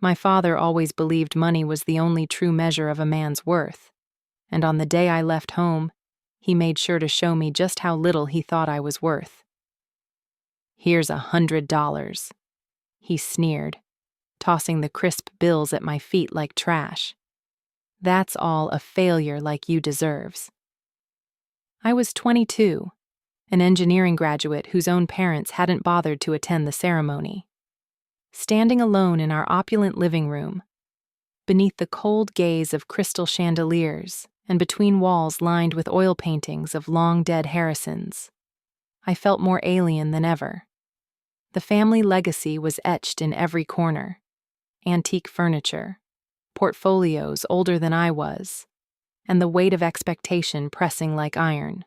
My father always believed money was the only true measure of a man's worth, and on the day I left home, he made sure to show me just how little he thought I was worth. "Here's $100, he sneered, tossing the crisp bills at my feet like trash. "That's all a failure like you deserves." I was 22, an engineering graduate whose own parents hadn't bothered to attend the ceremony. Standing alone in our opulent living room, beneath the cold gaze of crystal chandeliers and between walls lined with oil paintings of long-dead Harrisons, I felt more alien than ever. The family legacy was etched in every corner: antique furniture, portfolios older than I was, and the weight of expectation pressing like iron.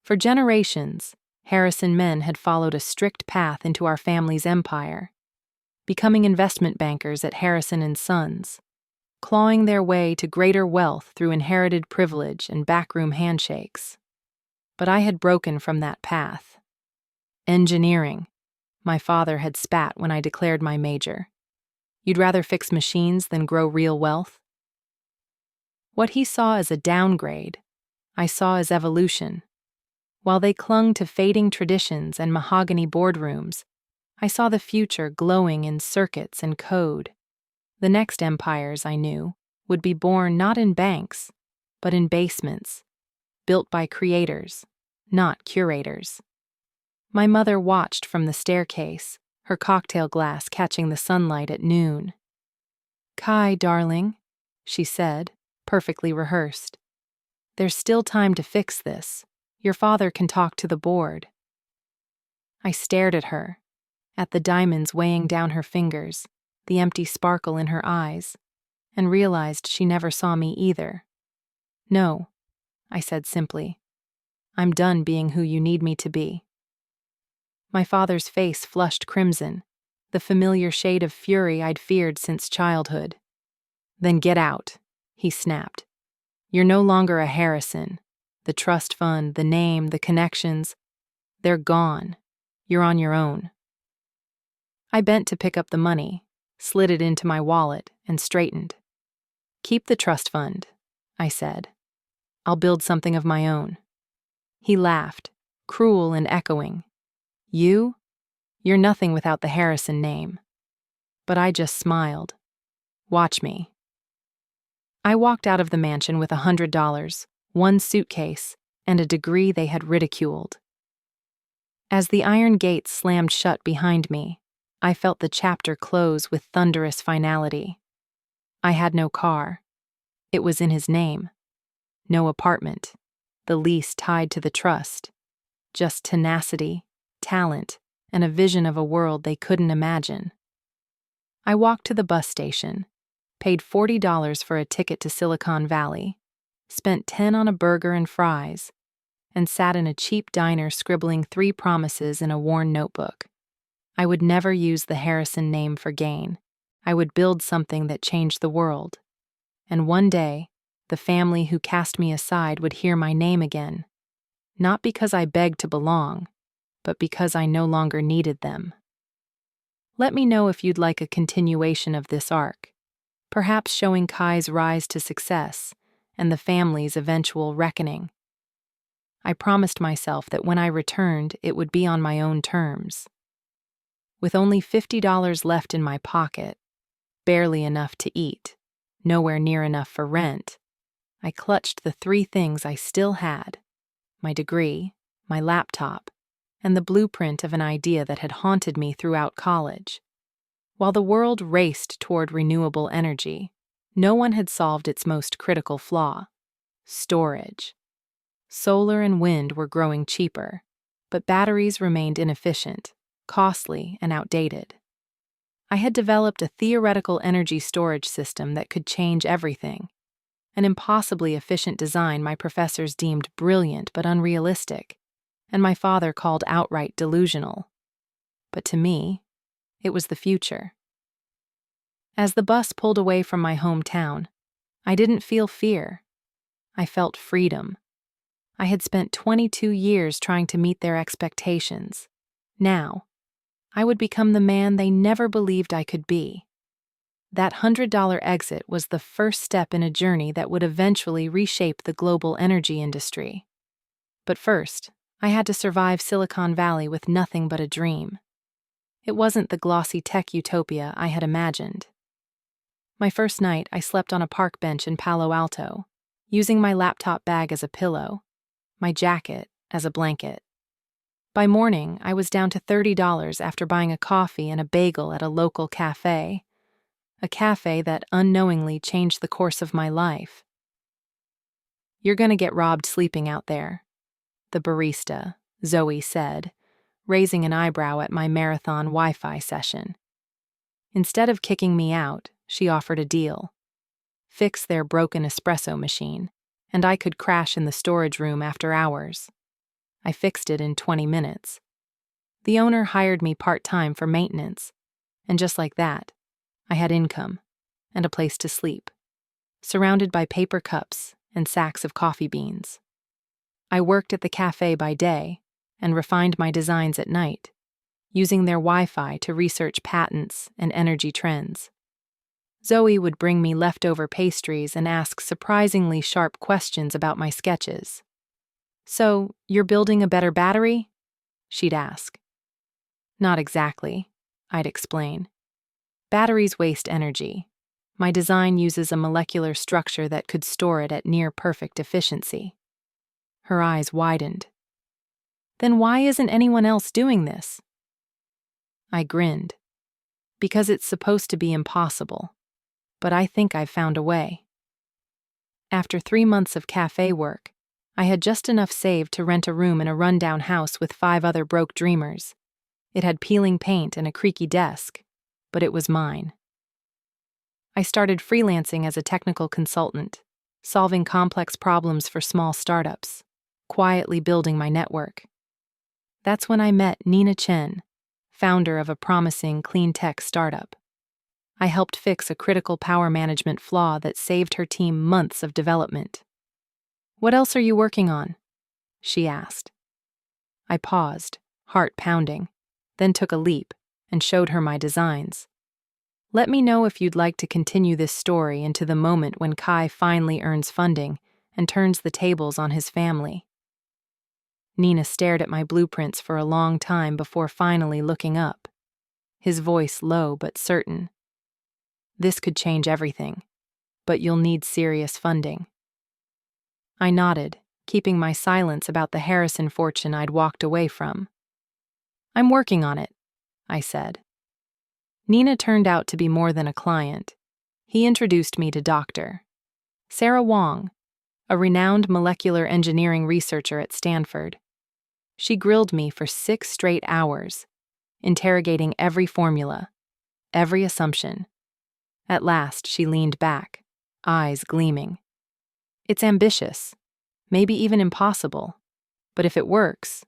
For generations, Harrison men had followed a strict path into our family's empire, becoming investment bankers at Harrison and Sons, clawing their way to greater wealth through inherited privilege and backroom handshakes. But I had broken from that path. Engineering, my father had spat when I declared my major. You'd rather fix machines than grow real wealth? What he saw as a downgrade, I saw as evolution. While they clung to fading traditions and mahogany boardrooms, I saw the future glowing in circuits and code. The next empires, I knew, would be born not in banks, but in basements, built by creators, not curators. My mother watched from the staircase, her cocktail glass catching the sunlight at noon. "Kai, darling," she said, perfectly rehearsed. "There's still time to fix this. Your father can talk to the board." I stared at her, at the diamonds weighing down her fingers, the empty sparkle in her eyes, and realized she never saw me either. "No," I said simply. "I'm done being who you need me to be." My father's face flushed crimson, the familiar shade of fury I'd feared since childhood. "Then get out," he snapped. "You're no longer a Harrison. The trust fund, the name, the connections, they're gone. You're on your own." I bent to pick up the money, slid it into my wallet, and straightened. "Keep the trust fund," I said. "I'll build something of my own." He laughed, cruel and echoing. "You? You're nothing without the Harrison name." But I just smiled. "Watch me." I walked out of the mansion with $100, one suitcase, and a degree they had ridiculed. As the iron gates slammed shut behind me, I felt the chapter close with thunderous finality. I had no car. It was in his name. No apartment, the lease tied to the trust. Just tenacity, talent, and a vision of a world they couldn't imagine. I walked to the bus station, paid $40 for a ticket to Silicon Valley, spent $10 on a burger and fries, and sat in a cheap diner scribbling 3 promises in a worn notebook. I would never use the Harrison name for gain. I would build something that changed the world. And one day, the family who cast me aside would hear my name again, not because I begged to belong, but because I no longer needed them. Let me know if you'd like a continuation of this arc, perhaps showing Kai's rise to success and the family's eventual reckoning. I promised myself that when I returned, it would be on my own terms. With only $50 left in my pocket, barely enough to eat, nowhere near enough for rent, I clutched the 3 things I still had: my degree, my laptop, and the blueprint of an idea that had haunted me throughout college. While the world raced toward renewable energy, no one had solved its most critical flaw: storage. Solar and wind were growing cheaper, but batteries remained inefficient, costly, and outdated. I had developed a theoretical energy storage system that could change everything, an impossibly efficient design my professors deemed brilliant but unrealistic, and my father called outright delusional. But to me, it was the future. As the bus pulled away from my hometown, I didn't feel fear. I felt freedom. I had spent 22 years trying to meet their expectations. Now, I would become the man they never believed I could be. That $100 exit was the first step in a journey that would eventually reshape the global energy industry. But first, I had to survive Silicon Valley with nothing but a dream. It wasn't the glossy tech utopia I had imagined. My first night, I slept on a park bench in Palo Alto, using my laptop bag as a pillow, my jacket as a blanket. By morning, I was down to $30 after buying a coffee and a bagel at a local cafe, a cafe that unknowingly changed the course of my life. "You're gonna get robbed sleeping out there," the barista, Zoe, said, raising an eyebrow at my marathon Wi-Fi session. Instead of kicking me out, she offered a deal. Fix their broken espresso machine, and I could crash in the storage room after hours. I fixed it in 20 minutes. The owner hired me part-time for maintenance, and just like that, I had income and a place to sleep, surrounded by paper cups and sacks of coffee beans. I worked at the cafe by day and refined my designs at night, using their Wi-Fi to research patents and energy trends. Zoe would bring me leftover pastries and ask surprisingly sharp questions about my sketches. "So, you're building a better battery?" she'd ask. "Not exactly," I'd explain. "Batteries waste energy. My design uses a molecular structure that could store it at near-perfect efficiency." Her eyes widened. "Then why isn't anyone else doing this?" I grinned. "Because it's supposed to be impossible. But I think I've found a way." After 3 months of cafe work, I had just enough saved to rent a room in a rundown house with 5 other broke dreamers. It had peeling paint and a creaky desk, but it was mine. I started freelancing as a technical consultant, solving complex problems for small startups, quietly building my network. That's when I met Nina Chen, founder of a promising clean tech startup. I helped fix a critical power management flaw that saved her team months of development. "What else are you working on?" she asked. I paused, heart pounding, then took a leap and showed her my designs. Let me know if you'd like to continue this story into the moment when Kai finally earns funding and turns the tables on his family. Nina stared at my blueprints for a long time before finally looking up, his voice low but certain. "This could change everything, but you'll need serious funding." I nodded, keeping my silence about the Harrison fortune I'd walked away from. "I'm working on it," I said. Nina turned out to be more than a client. He introduced me to Dr. Sarah Wong, a renowned molecular engineering researcher at Stanford. She grilled me for 6 straight hours, interrogating every formula, every assumption. At last, she leaned back, eyes gleaming. "It's ambitious, maybe even impossible, but if it works..."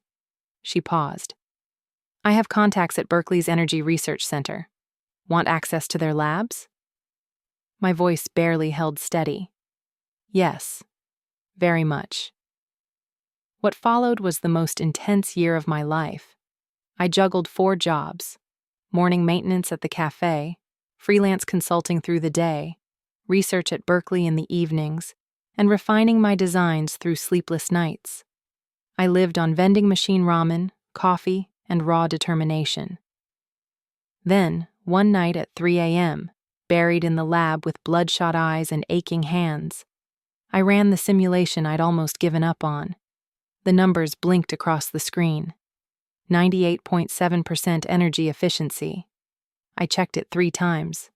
She paused. "I have contacts at Berkeley's Energy Research Center. Want access to their labs?" My voice barely held steady. "Yes, very much." What followed was the most intense year of my life. I juggled 4 jobs: morning maintenance at the cafe, freelance consulting through the day, research at Berkeley in the evenings, and refining my designs through sleepless nights. I lived on vending machine ramen, coffee, and raw determination. Then, one night at 3 a.m., buried in the lab with bloodshot eyes and aching hands, I ran the simulation I'd almost given up on. The numbers blinked across the screen. 98.7% energy efficiency. I checked it 3 times.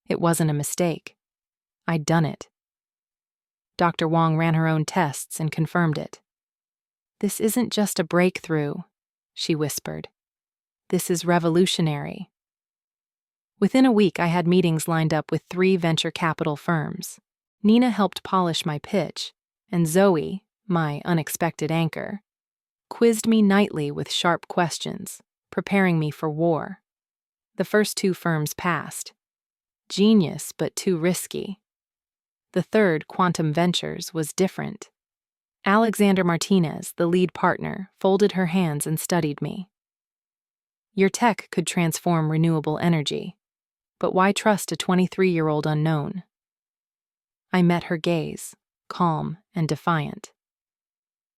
It wasn't a mistake. I'd done it. Dr. Wong ran her own tests and confirmed it. "This isn't just a breakthrough," she whispered. "This is revolutionary." Within a week, I had meetings lined up with 3 venture capital firms. Nina helped polish my pitch, and Zoe, my unexpected anchor, quizzed me nightly with sharp questions, preparing me for war. The first 2 firms passed. Genius, but too risky. The third, Quantum Ventures, was different. Alexander Martinez, the lead partner, folded her hands and studied me. "Your tech could transform renewable energy. But why trust a 23-year-old unknown? I met her gaze, calm and defiant.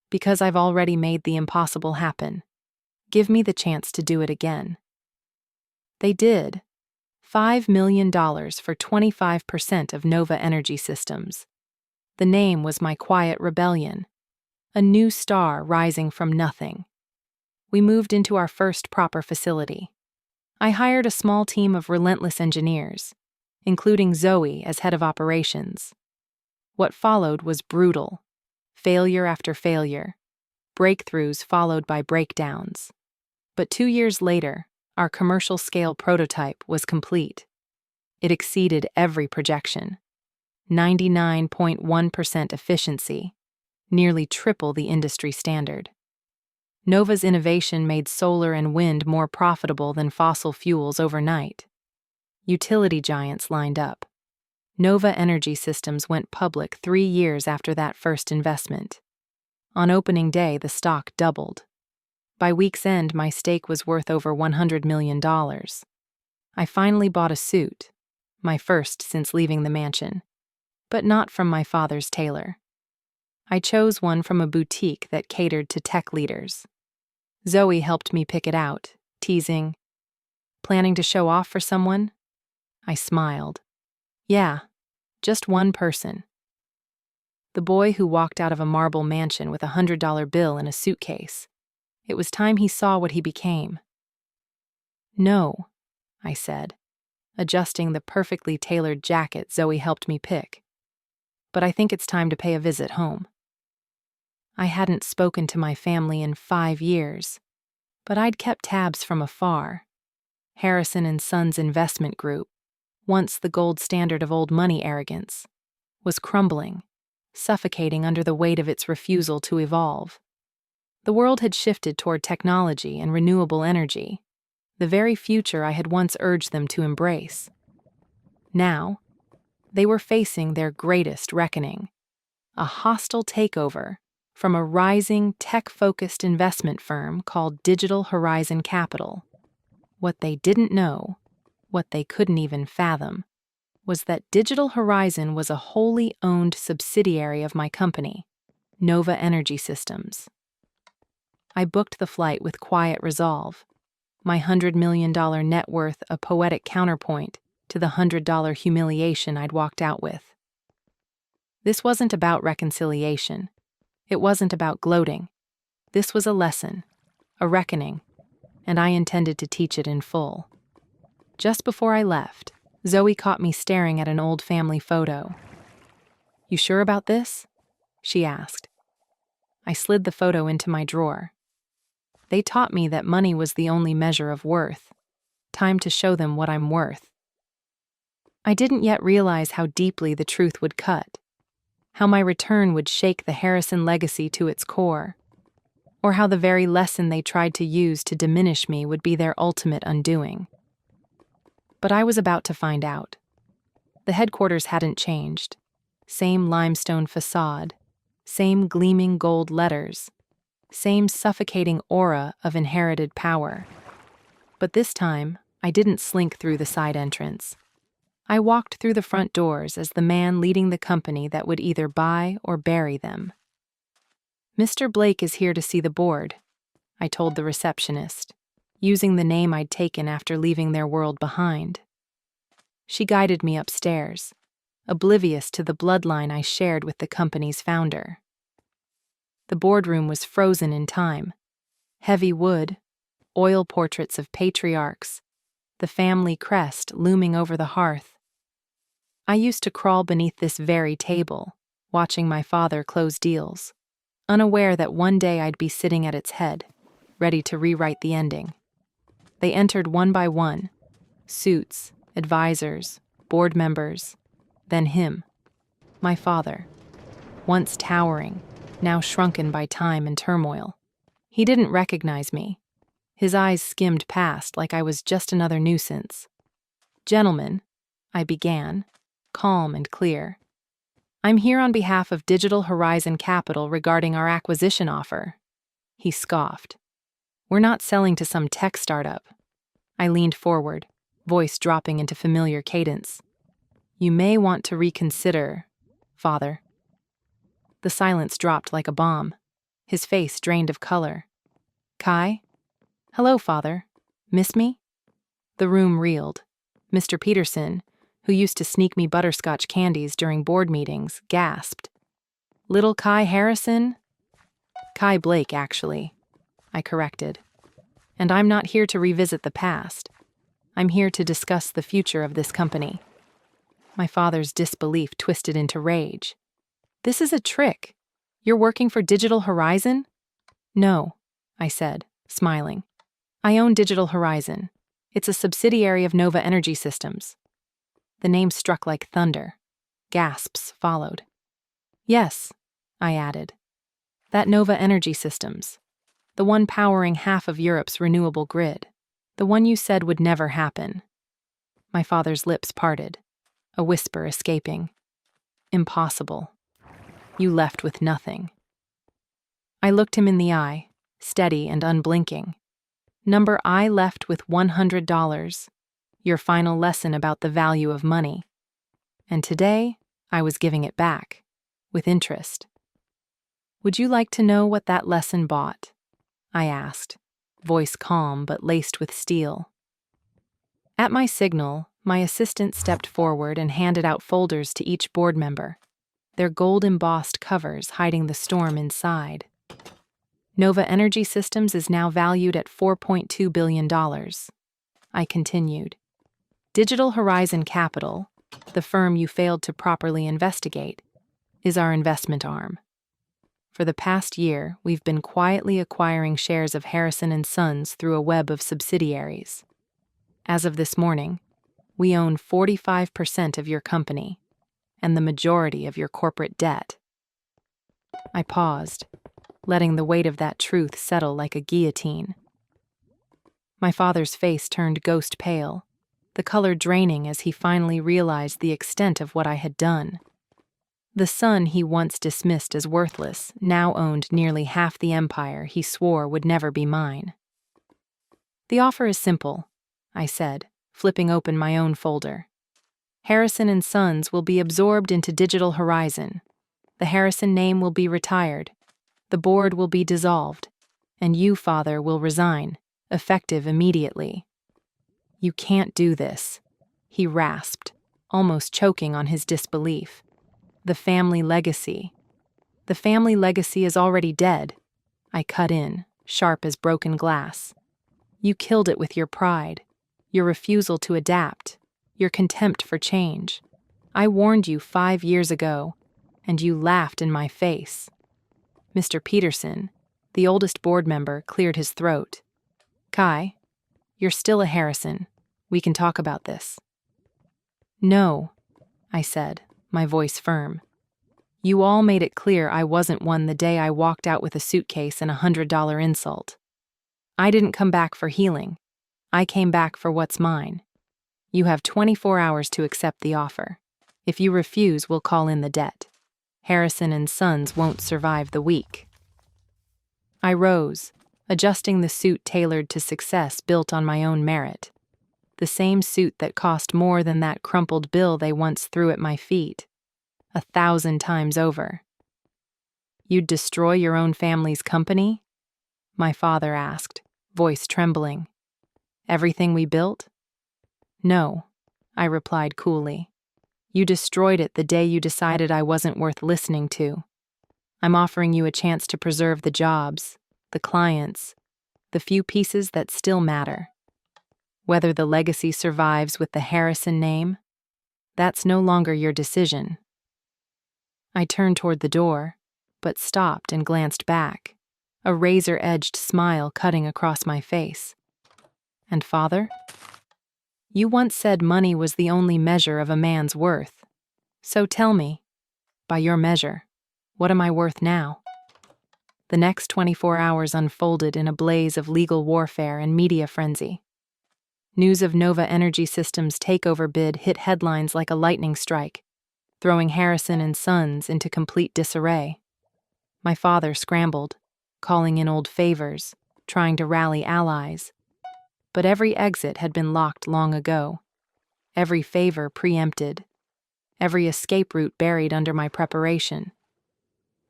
Because I've already made the impossible happen. Give me the chance to do it again. They did. $5 million for 25% of Nova Energy Systems. The name was my quiet rebellion. A new star rising from nothing. We moved into our first proper facility. I hired a small team of relentless engineers, including Zoe as head of operations. What followed was brutal. Failure after failure. Breakthroughs followed by breakdowns. But 2 years later, our commercial-scale prototype was complete. It exceeded every projection. 99.1% efficiency, nearly triple the industry standard. Nova's innovation made solar and wind more profitable than fossil fuels overnight. Utility giants lined up. Nova Energy Systems went public 3 years after that first investment. On opening day, the stock doubled. By week's end, my stake was worth over $100 million. I finally bought a suit, my first since leaving the mansion, but not from my father's tailor. I chose one from a boutique that catered to tech leaders. Zoe helped me pick it out, teasing, "Planning to show off for someone?" I smiled. "Yeah, just one person." The boy who walked out of a marble mansion with a $100 bill in a suitcase. It was time he saw what he became. "No," I said, adjusting the perfectly tailored jacket Zoe helped me pick. "But I think it's time to pay a visit home." I hadn't spoken to my family in 5 years, but I'd kept tabs from afar. Harrison & Sons Investment Group, once the gold standard of old money arrogance, was crumbling, suffocating under the weight of its refusal to evolve. The world had shifted toward technology and renewable energy, the very future I had once urged them to embrace. Now, they were facing their greatest reckoning, a hostile takeover from a rising tech-focused investment firm called Digital Horizon Capital. What they didn't know, what they couldn't even fathom, was that Digital Horizon was a wholly owned subsidiary of my company, Nova Energy Systems. I booked the flight with quiet resolve, my $100 million net worth a poetic counterpoint to the $100 humiliation I'd walked out with. This wasn't about reconciliation. It wasn't about gloating. This was a lesson, a reckoning, and I intended to teach it in full. Just before I left, Zoe caught me staring at an old family photo. "You sure about this?" she asked. I slid the photo into my drawer. They taught me that money was the only measure of worth. Time to show them what I'm worth. I didn't yet realize how deeply the truth would cut, how my return would shake the Harrison legacy to its core, or how the very lesson they tried to use to diminish me would be their ultimate undoing. But I was about to find out. The headquarters hadn't changed. Same limestone facade, same gleaming gold letters, same suffocating aura of inherited power. But this time, I didn't slink through the side entrance. I walked through the front doors as the man leading the company that would either buy or bury them. "Mr. Blake is here to see the board," I told the receptionist, using the name I'd taken after leaving their world behind. She guided me upstairs, oblivious to the bloodline I shared with the company's founder. The boardroom was frozen in time. Heavy wood, oil portraits of patriarchs, the family crest looming over the hearth. I used to crawl beneath this very table, watching my father close deals, unaware that one day I'd be sitting at its head, ready to rewrite the ending. They entered one by one, suits, advisors, board members, then him, my father, once towering, now shrunken by time and turmoil. He didn't recognize me. His eyes skimmed past like I was just another nuisance. "Gentlemen," I began, calm and clear, "I'm here on behalf of Digital Horizon Capital regarding our acquisition offer." He scoffed. "We're not selling to some tech startup." I leaned forward. voice dropping into familiar cadence. You may want to reconsider, Father. The silence dropped like a bomb. His face drained of color. Kai? Hello, Father. Miss me? The room reeled. Mr. Peterson, who used to sneak me butterscotch candies during board meetings, gasped. Little Kai Harrison? Kai Blake, actually, I corrected. And I'm not here to revisit the past. I'm here to discuss the future of this company. My father's disbelief twisted into rage. This is a trick. You're working for Digital Horizon? No, I said, smiling. I own Digital Horizon. It's a subsidiary of Nova Energy Systems. The name struck like thunder. Gasps followed. Yes, I added. That Nova Energy Systems. The one powering half of Europe's renewable grid. The one you said would never happen. My father's lips parted, a whisper escaping. Impossible. You left with nothing. I looked him in the eye, steady and unblinking. Number I left with $100. Your final lesson about the value of money. And today, I was giving it back, with interest. Would you like to know what that lesson bought? I asked, voice calm but laced with steel. At my signal, my assistant stepped forward and handed out folders to each board member, their gold-embossed covers hiding the storm inside. Nova Energy Systems is now valued at $4.2 billion. I continued. Digital Horizon Capital, the firm you failed to properly investigate, is our investment arm. For the past year, we've been quietly acquiring shares of Harrison & Sons through a web of subsidiaries. As of this morning, we own 45% of your company and the majority of your corporate debt. I paused, letting the weight of that truth settle like a guillotine. My father's face turned ghost pale, the color draining as he finally realized the extent of what I had done. The son he once dismissed as worthless now owned nearly half the empire he swore would never be mine. The offer is simple, I said, flipping open my own folder. Harrison & Sons will be absorbed into Digital Horizon. The Harrison name will be retired. The board will be dissolved. And you, Father, will resign, effective immediately. You can't do this, he rasped, almost choking on his disbelief. The family legacy. The family legacy is already dead. I cut in, sharp as broken glass. You killed it with your pride, your refusal to adapt, your contempt for change. I warned you 5 years ago, and you laughed in my face. Mr. Peterson, the oldest board member, cleared his throat. Kai, you're still a Harrison. We can talk about this. No, I said, my voice firm. You all made it clear I wasn't one the day I walked out with a suitcase and a $100 insult. I didn't come back for healing. I came back for what's mine. You have 24 hours to accept the offer. If you refuse, we'll call in the debt. Harrison & Sons won't survive the week. I rose, adjusting the suit tailored to success built on my own merit. The same suit that cost more than that crumpled bill they once threw at my feet. 1,000 times over. You'd destroy your own family's company? My father asked, voice trembling. Everything we built? No, I replied coolly. You destroyed it the day you decided I wasn't worth listening to. I'm offering you a chance to preserve the jobs, the clients, the few pieces that still matter. Whether the legacy survives with the Harrison name, that's no longer your decision. I turned toward the door, but stopped and glanced back, a razor-edged smile cutting across my face. And Father? You once said money was the only measure of a man's worth. So tell me, by your measure, what am I worth now? The next 24 hours unfolded in a blaze of legal warfare and media frenzy. News of Nova Energy Systems' takeover bid hit headlines like a lightning strike, throwing Harrison & Sons into complete disarray. My father scrambled, calling in old favors, trying to rally allies. But every exit had been locked long ago, every favor preempted, every escape route buried under my preparation.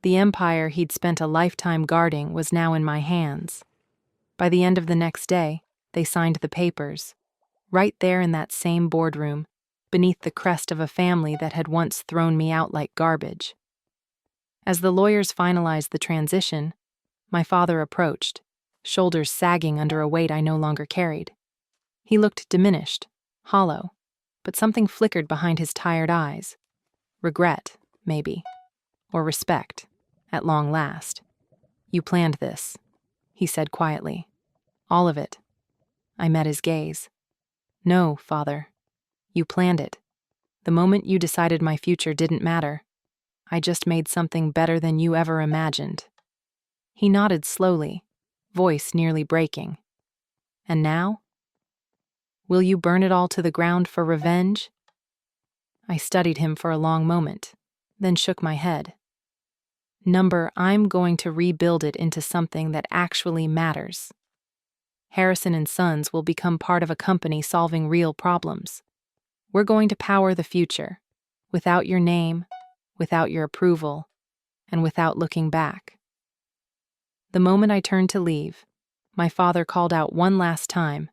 The empire he'd spent a lifetime guarding was now in my hands. By the end of the next day, they signed the papers, right there in that same boardroom, beneath the crest of a family that had once thrown me out like garbage. As the lawyers finalized the transition, my father approached, shoulders sagging under a weight I no longer carried. He looked diminished, hollow, but something flickered behind his tired eyes. Regret, maybe, or respect, at long last. "You planned this," he said quietly. "All of it." I met his gaze. "No, Father. You planned it. The moment you decided my future didn't matter, I just made something better than you ever imagined." He nodded slowly, voice nearly breaking. "And now? Will you burn it all to the ground for revenge?" I studied him for a long moment, then shook my head. I'm going to rebuild it into something that actually matters. Harrison & Sons will become part of a company solving real problems. We're going to power the future, without your name, without your approval, and without looking back. The moment I turned to leave, my father called out one last time,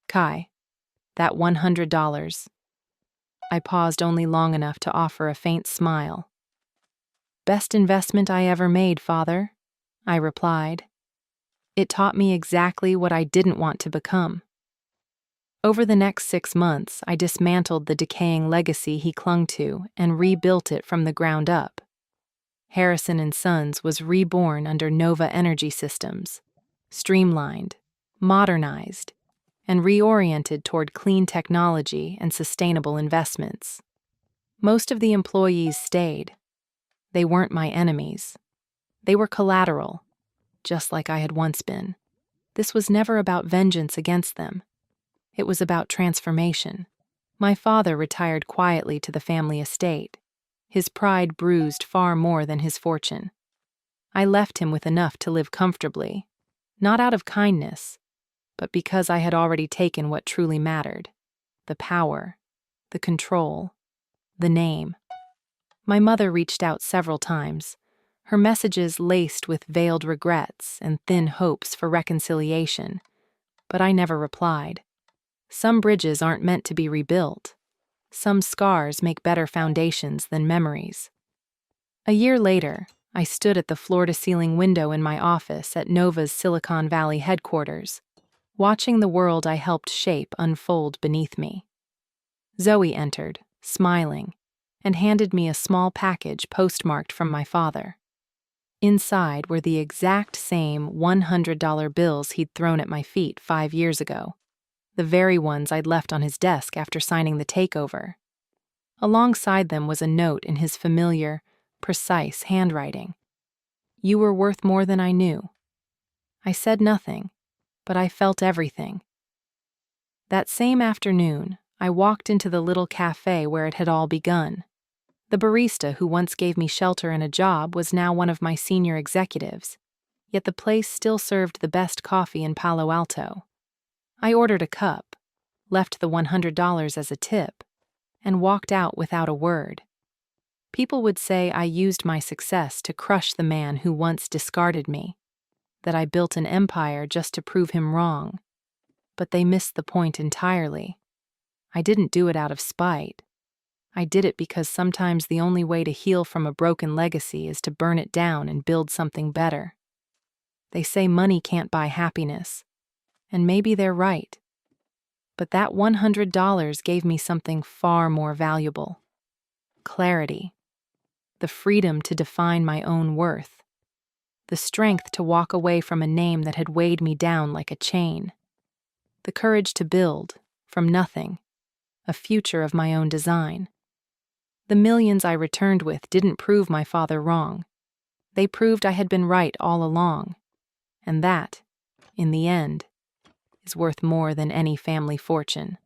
"Kai, that $100. I paused only long enough to offer a faint smile. "Best investment I ever made, Father," I replied. It taught me exactly what I didn't want to become. Over the next 6 months, I dismantled the decaying legacy he clung to and rebuilt it from the ground up. Harrison & Sons was reborn under Nova Energy Systems, streamlined, modernized, and reoriented toward clean technology and sustainable investments. Most of the employees stayed. They weren't my enemies. They were collateral, just like I had once been. This was never about vengeance against them. It was about transformation. My father retired quietly to the family estate, his pride bruised far more than his fortune. I left him with enough to live comfortably, not out of kindness, but because I had already taken what truly mattered: the power, the control, the name. My mother reached out several times, her messages laced with veiled regrets and thin hopes for reconciliation, but I never replied. Some bridges aren't meant to be rebuilt. Some scars make better foundations than memories. A year later, I stood at the floor-to-ceiling window in my office at Nova's Silicon Valley headquarters, watching the world I helped shape unfold beneath me. Zoe entered, smiling, and handed me a small package postmarked from my father. Inside were the exact same $100 bills he'd thrown at my feet 5 years ago, the very ones I'd left on his desk after signing the takeover. Alongside them was a note in his familiar, precise handwriting. "You were worth more than I knew." I said nothing, but I felt everything. That same afternoon, I walked into the little cafe where it had all begun. The barista who once gave me shelter and a job was now one of my senior executives, yet the place still served the best coffee in Palo Alto. I ordered a cup, left the $100 as a tip, and walked out without a word. People would say I used my success to crush the man who once discarded me, that I built an empire just to prove him wrong. But they missed the point entirely. I didn't do it out of spite. I did it because sometimes the only way to heal from a broken legacy is to burn it down and build something better. They say money can't buy happiness, and maybe they're right. But that $100 gave me something far more valuable: clarity, the freedom to define my own worth, the strength to walk away from a name that had weighed me down like a chain, the courage to build, from nothing, a future of my own design. The millions I returned with didn't prove my father wrong. They proved I had been right all along, and that, in the end, is worth more than any family fortune.